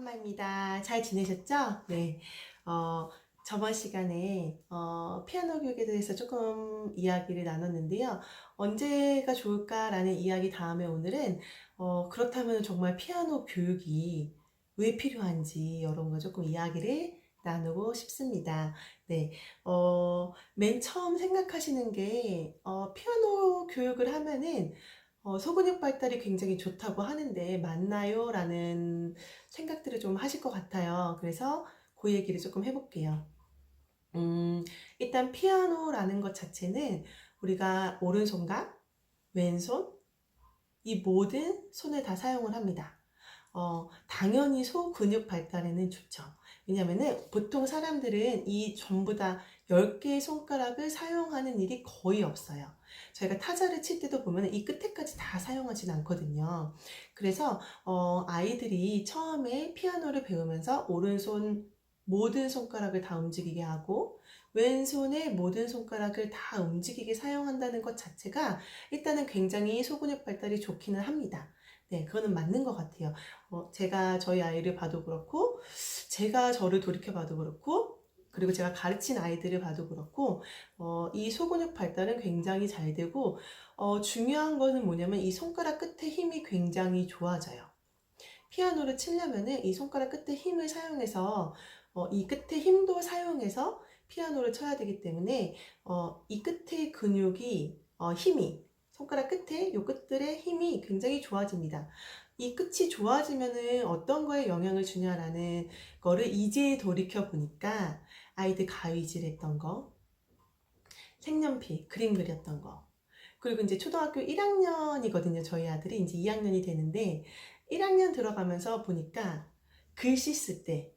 엄마입니다. 잘 지내셨죠? 네. 어, 저번 시간에 피아노 교육에 대해서 조금 이야기를 나눴는데요. 언제가 좋을까라는 이야기 다음에 오늘은 그렇다면 정말 피아노 교육이 왜 필요한지 이런 거 조금 이야기를 나누고 싶습니다. 네. 맨 처음 생각하시는 게 피아노 교육을 하면은 소근육 발달이 굉장히 좋다고 하는데 맞나요? 라는 생각들을 좀 하실 것 같아요. 그래서 그 얘기를 조금 해볼게요. 일단 피아노라는 것 자체는 우리가 오른손과 왼손, 이 모든 손을 다 사용을 합니다. 당연히 소근육 발달에는 좋죠. 왜냐면은 보통 사람들은 이 전부 다 10개의 손가락을 사용하는 일이 거의 없어요. 저희가 타자를 칠 때도 보면 이 끝에까지 다 사용하진 않거든요. 그래서 아이들이 처음에 피아노를 배우면서 오른손 모든 손가락을 다 움직이게 하고 왼손의 모든 손가락을 다 움직이게 사용한다는 것 자체가 일단은 굉장히 소근육 발달이 좋기는 합니다. 네, 그거는 맞는 것 같아요. 제가 저희 아이를 봐도 그렇고, 제가 저를 돌이켜봐도 그렇고, 그리고 제가 가르친 아이들을 봐도 그렇고, 이 소근육 발달은 굉장히 잘 되고, 중요한 거는 뭐냐면 이 손가락 끝에 힘이 굉장히 좋아져요. 피아노를 치려면은 이 손가락 끝에 힘을 사용해서, 이 끝에 힘도 사용해서 피아노를 쳐야 되기 때문에, 이 끝의 근육이, 힘이, 손가락 끝에 요 끝들의 힘이 굉장히 좋아집니다. 이 끝이 좋아지면은 어떤 거에 영향을 주냐라는 거를 이제 돌이켜 보니까 아이들 가위질 했던 거, 색연필, 그림 그렸던 거, 그리고 이제 초등학교 1학년이거든요. 저희 아들이 이제 2학년이 되는데 1학년 들어가면서 보니까 글씨 쓸 때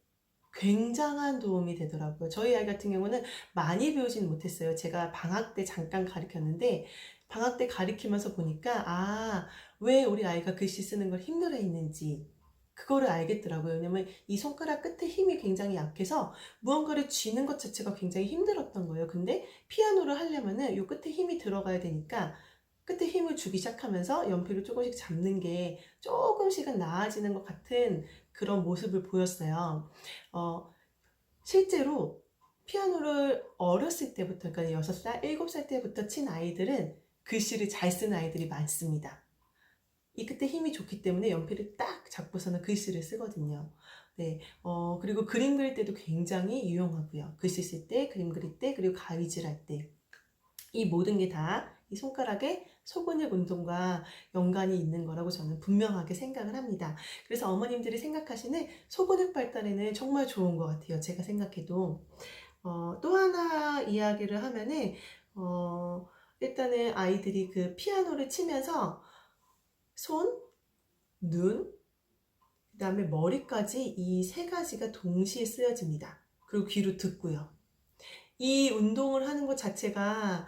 굉장한 도움이 되더라고요. 저희 아이 같은 경우는 많이 배우진 못했어요. 제가 방학 때 잠깐 가르쳤는데 방학 때 가르치면서 보니까 왜 우리 아이가 글씨 쓰는 걸 힘들어 했는지 그거를 알겠더라고요. 왜냐면 이 손가락 끝에 힘이 굉장히 약해서 무언가를 쥐는 것 자체가 굉장히 힘들었던 거예요. 근데 피아노를 하려면은 이 끝에 힘이 들어가야 되니까 끝에 힘을 주기 시작하면서 연필을 조금씩 잡는 게 조금씩은 나아지는 것 같은 그런 모습을 보였어요. 실제로 피아노를 어렸을 때부터, 그러니까 6살, 7살 때부터 친 아이들은 글씨를 잘 쓰는 아이들이 많습니다. 이 끝에 힘이 좋기 때문에 연필을 딱 잡고서는 글씨를 쓰거든요. 네, 그리고 그림 그릴 때도 굉장히 유용하고요. 글씨 쓸 때, 그림 그릴 때, 그리고 가위질 할 때. 이 모든 게 다 이 손가락의 소근육 운동과 연관이 있는 거라고 저는 분명하게 생각을 합니다. 그래서 어머님들이 생각하시는 소근육 발달에는 정말 좋은 것 같아요. 제가 생각해도. 또 하나 이야기를 하면은, 일단은 아이들이 그 피아노를 치면서 손, 눈, 그 다음에 머리까지 이 세 가지가 동시에 쓰여집니다. 그리고 귀로 듣고요. 이 운동을 하는 것 자체가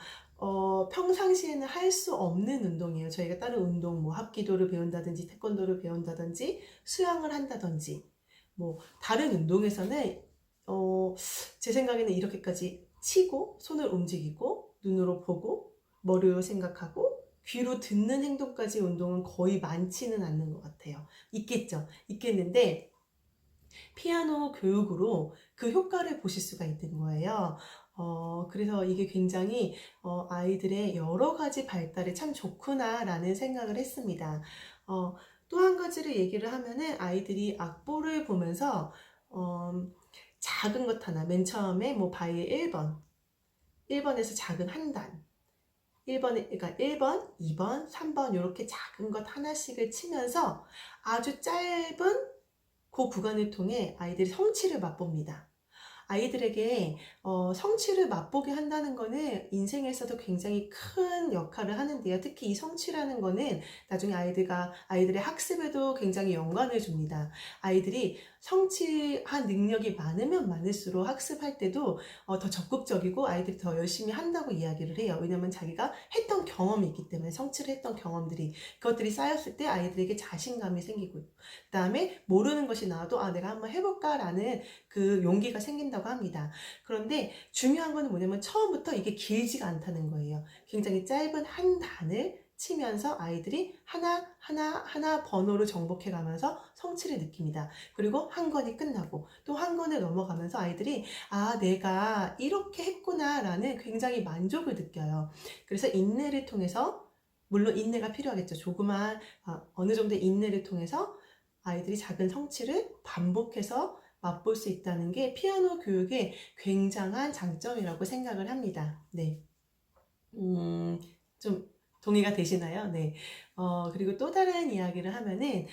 평상시에는 할 수 없는 운동이에요. 저희가 다른 운동, 뭐 합기도를 배운다든지 태권도를 배운다든지 수영을 한다든지 뭐 다른 운동에서는 제 생각에는 이렇게까지 치고 손을 움직이고 눈으로 보고 머리로 생각하고 귀로 듣는 행동까지 운동은 거의 많지는 않는 것 같아요. 있겠죠. 있겠는데 피아노 교육으로 그 효과를 보실 수가 있는 거예요. 그래서 이게 굉장히 아이들의 여러 가지 발달에 참 좋구나라는 생각을 했습니다. 또 한 가지를 얘기를 하면은 아이들이 악보를 보면서 작은 것 하나, 맨 처음에 뭐 바이의 1번에서 작은 한 단, 1번에, 그러니까 1번, 2번, 3번 이렇게 작은 것 하나씩을 치면서 아주 짧은 그 구간을 통해 아이들이 성취를 맛봅니다. 아이들에게 성취를 맛보게 한다는 거는 인생에서도 굉장히 큰 역할을 하는데요. 특히 이 성취라는 거는 나중에 아이들의 학습에도 굉장히 연관을 줍니다. 아이들이 성취한 능력이 많으면 많을수록 학습할 때도 더 적극적이고 아이들이 더 열심히 한다고 이야기를 해요. 왜냐면 자기가 했던 경험이 있기 때문에 성취를 했던 경험들이 그것들이 쌓였을 때 아이들에게 자신감이 생기고 그 다음에 모르는 것이 나와도 내가 한번 해볼까라는 그 용기가 생긴다고 합니다. 그런데 중요한 거는 뭐냐면 처음부터 이게 길지가 않다는 거예요. 굉장히 짧은 한 단을 치면서 아이들이 하나 번호를 정복해 가면서 성취를 느낍니다. 그리고 한 권이 끝나고 또 한 권을 넘어가면서 아이들이 아, 내가 이렇게 했구나라는 굉장히 만족을 느껴요. 그래서 인내를 통해서, 물론 인내가 필요하겠죠. 조그만 어느 정도의 인내를 통해서 아이들이 작은 성취를 반복해서 맛볼 수 있다는 게 피아노 교육의 굉장한 장점이라고 생각을 합니다. 네. 좀 동의가 되시나요? 네. 그리고 또 다른 이야기를 하면은,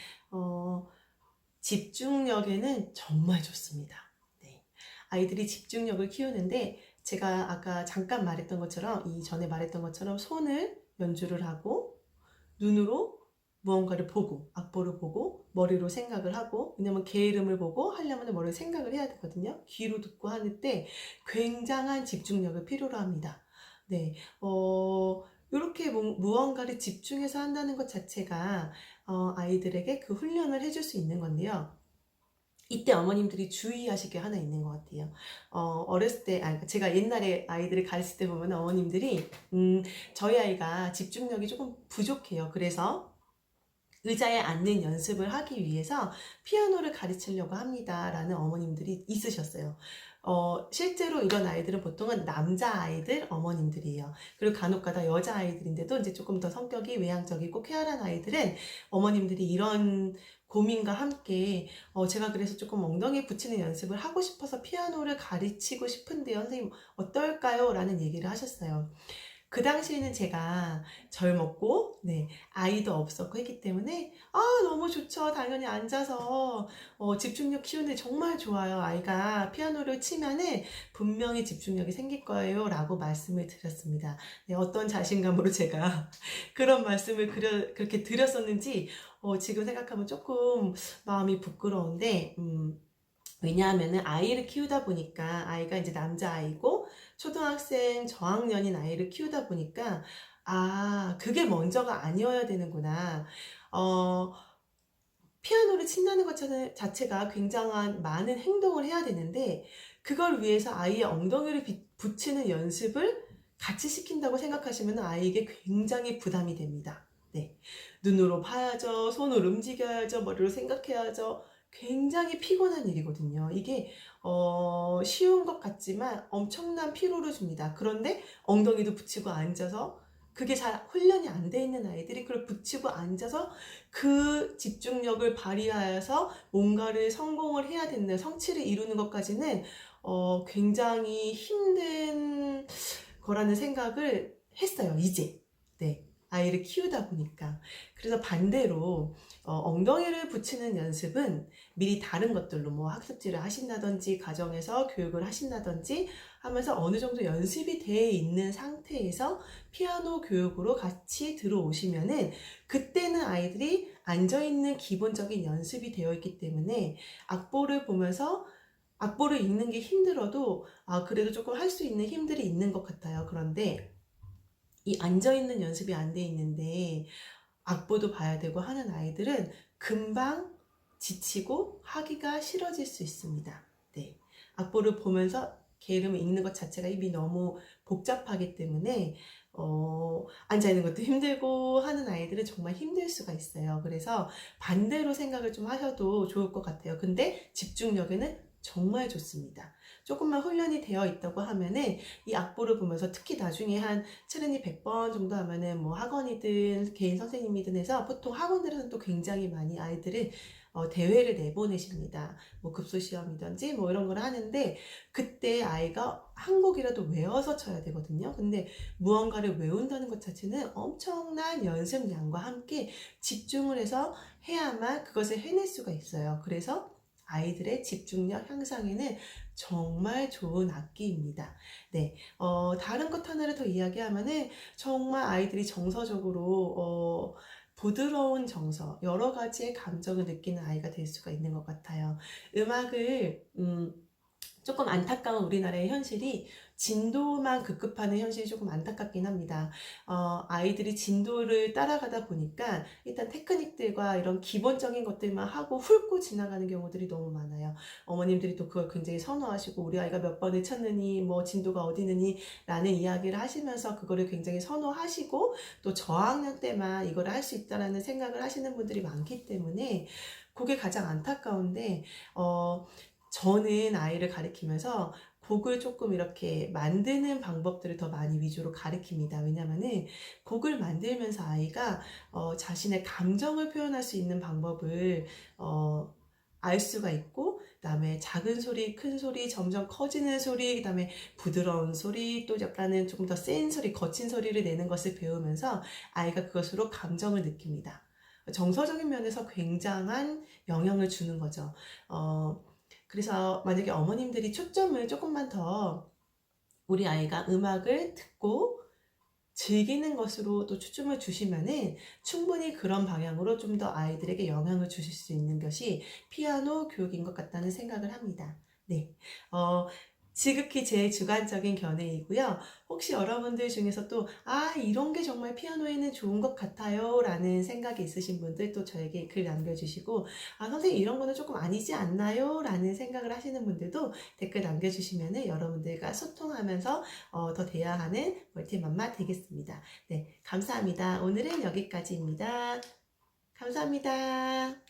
집중력에는 정말 좋습니다. 네. 아이들이 집중력을 키우는데, 제가 아까 잠깐 말했던 것처럼, 이전에 말했던 것처럼 손을 연주를 하고, 눈으로 무언가를 보고, 악보를 보고, 머리로 생각을 하고, 왜냐면 개 이름을 보고 하려면 머리로 생각을 해야 되거든요. 귀로 듣고 하는 때 굉장한 집중력을 필요로 합니다. 네, 이렇게 무언가를 집중해서 한다는 것 자체가 아이들에게 그 훈련을 해줄 수 있는 건데요. 이때 어머님들이 주의하실 게 하나 있는 것 같아요. 어렸을 때, 제가 옛날에 아이들을 가르칠 때 보면 어머님들이, 저희 아이가 집중력이 조금 부족해요. 그래서 의자에 앉는 연습을 하기 위해서 피아노를 가르치려고 합니다. 라는 어머님들이 있으셨어요. 실제로 이런 아이들은 보통은 남자아이들 어머님들이에요. 그리고 간혹가다 여자아이들인데도 이제 조금 더 성격이 외향적이고 쾌활한 아이들은 어머님들이 이런 고민과 함께 제가 그래서 조금 엉덩이에 붙이는 연습을 하고 싶어서 피아노를 가르치고 싶은데요. 선생님 어떨까요? 라는 얘기를 하셨어요. 그 당시에는 제가 젊었고, 네, 아이도 없었고 했기 때문에, 너무 좋죠. 당연히 앉아서, 집중력 키우는데 정말 좋아요. 아이가 피아노를 치면은 분명히 집중력이 생길 거예요. 라고 말씀을 드렸습니다. 네, 어떤 자신감으로 제가 그런 말씀을 그렇게 드렸었는지, 지금 생각하면 조금 마음이 부끄러운데, 왜냐하면은 아이를 키우다 보니까 아이가 이제 남자아이고 초등학생 저학년인 아이를 키우다 보니까 그게 먼저가 아니어야 되는구나. 피아노를 친다는 것 자체가 굉장한 많은 행동을 해야 되는데 그걸 위해서 아이의 엉덩이를 붙이는 연습을 같이 시킨다고 생각하시면 아이에게 굉장히 부담이 됩니다. 네. 눈으로 봐야죠. 손으로 움직여야죠. 머리로 생각해야죠. 굉장히 피곤한 일이거든요. 이게 쉬운 것 같지만 엄청난 피로를 줍니다. 그런데 엉덩이도 붙이고 앉아서 그게 잘 훈련이 안 돼 있는 아이들이 그걸 붙이고 앉아서 그 집중력을 발휘하여서 뭔가를 성공을 해야 된다, 성취를 이루는 것까지는 굉장히 힘든 거라는 생각을 했어요, 이제. 네. 아이를 키우다 보니까. 그래서 반대로 엉덩이를 붙이는 연습은 미리 다른 것들로 뭐 학습지를 하신다든지 가정에서 교육을 하신다든지 하면서 어느 정도 연습이 돼 있는 상태에서 피아노 교육으로 같이 들어오시면은 그때는 아이들이 앉아있는 기본적인 연습이 되어 있기 때문에 악보를 보면서 악보를 읽는 게 힘들어도 그래도 조금 할 수 있는 힘들이 있는 것 같아요. 그런데 이 앉아있는 연습이 안 돼 있는데 악보도 봐야 되고 하는 아이들은 금방 지치고 하기가 싫어질 수 있습니다. 네. 악보를 보면서 개 이름을 읽는 것 자체가 이미 너무 복잡하기 때문에 앉아있는 것도 힘들고 하는 아이들은 정말 힘들 수가 있어요. 그래서 반대로 생각을 좀 하셔도 좋을 것 같아요. 근데 집중력에는 정말 좋습니다. 조금만 훈련이 되어 있다고 하면은 이 악보를 보면서 특히 나중에 한 체르니 100번 정도 하면은 뭐 학원이든 개인 선생님이든 해서 보통 학원들에서는 또 굉장히 많이 아이들을 대회를 내보내십니다. 뭐 급소시험이든지 뭐 이런 걸 하는데 그때 아이가 한 곡이라도 외워서 쳐야 되거든요. 근데 무언가를 외운다는 것 자체는 엄청난 연습량과 함께 집중을 해서 해야만 그것을 해낼 수가 있어요. 그래서 아이들의 집중력 향상에는 정말 좋은 악기입니다. 네, 다른 것 하나를 더 이야기하면은 정말 아이들이 정서적으로 부드러운 정서, 여러 가지의 감정을 느끼는 아이가 될 수가 있는 것 같아요. 음악을 조금 안타까운 우리나라의 현실이 진도만 급급하는 현실이 조금 안타깝긴 합니다. 아이들이 진도를 따라가다 보니까 일단 테크닉들과 이런 기본적인 것들만 하고 훑고 지나가는 경우들이 너무 많아요. 어머님들이 또 그걸 굉장히 선호하시고 우리 아이가 몇 번을 쳤느니 뭐 진도가 어디 느니 라는 이야기를 하시면서 그거를 굉장히 선호하시고 또 저학년 때만 이거를 할 수 있다라는 생각을 하시는 분들이 많기 때문에 그게 가장 안타까운데 저는 아이를 가리키면서 곡을 조금 이렇게 만드는 방법들을 더 많이 위주로 가리킵니다. 왜냐면은 곡을 만들면서 아이가 자신의 감정을 표현할 수 있는 방법을 알 수가 있고, 그다음에 작은 소리, 큰 소리, 점점 커지는 소리, 그다음에 부드러운 소리, 또 약간은 조금 더 센 소리, 거친 소리를 내는 것을 배우면서 아이가 그것으로 감정을 느낍니다. 정서적인 면에서 굉장한 영향을 주는 거죠. 그래서 만약에 어머님들이 초점을 조금만 더 우리 아이가 음악을 듣고 즐기는 것으로 또 초점을 주시면은 충분히 그런 방향으로 좀 더 아이들에게 영향을 주실 수 있는 것이 피아노 교육인 것 같다는 생각을 합니다. 네. 어, 지극히 제 주관적인 견해이고요. 혹시 여러분들 중에서 또, 이런 게 정말 피아노에는 좋은 것 같아요. 라는 생각이 있으신 분들 또 저에게 글 남겨주시고, 선생님 이런 거는 조금 아니지 않나요? 라는 생각을 하시는 분들도 댓글 남겨주시면은 여러분들과 소통하면서 더 대화하는 멀티맘마 되겠습니다. 네, 감사합니다. 오늘은 여기까지입니다. 감사합니다.